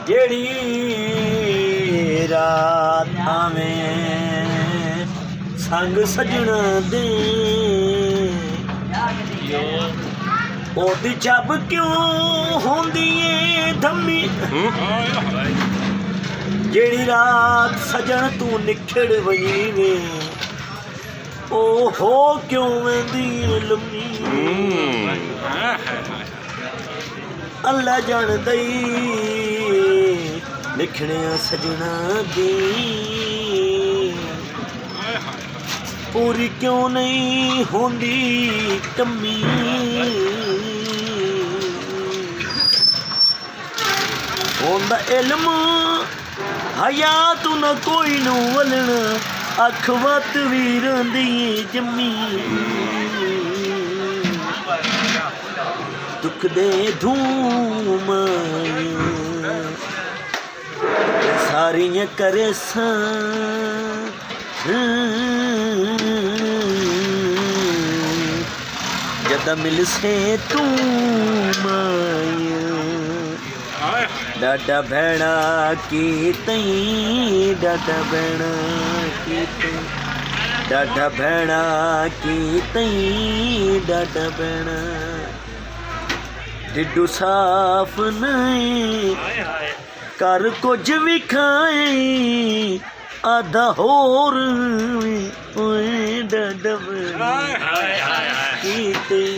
जेड़ी रात आवें संग सजना दे ओदी जब क्यों होंदी है धम्मी जेड़ी रात सजन तू निखड़ वही वे ओ हो क्यों वेंदी लम्मी अल्लाह जान दई लिखने सजना दी पूरी क्यों नहीं होंदी कमी होंदा इल्म हया तू न कोई नू वलन अख वत वीर दी जम्मी दुख दे धूम सारियां करे जद मिल से तू डाडा भैणा की तई डाडा भैणा की तई डाडा भैणा की तई डाडा भैणा ढिड्डू साफ नहीं कर कुछ भी खाए आधा होर डाडा भैणा की तई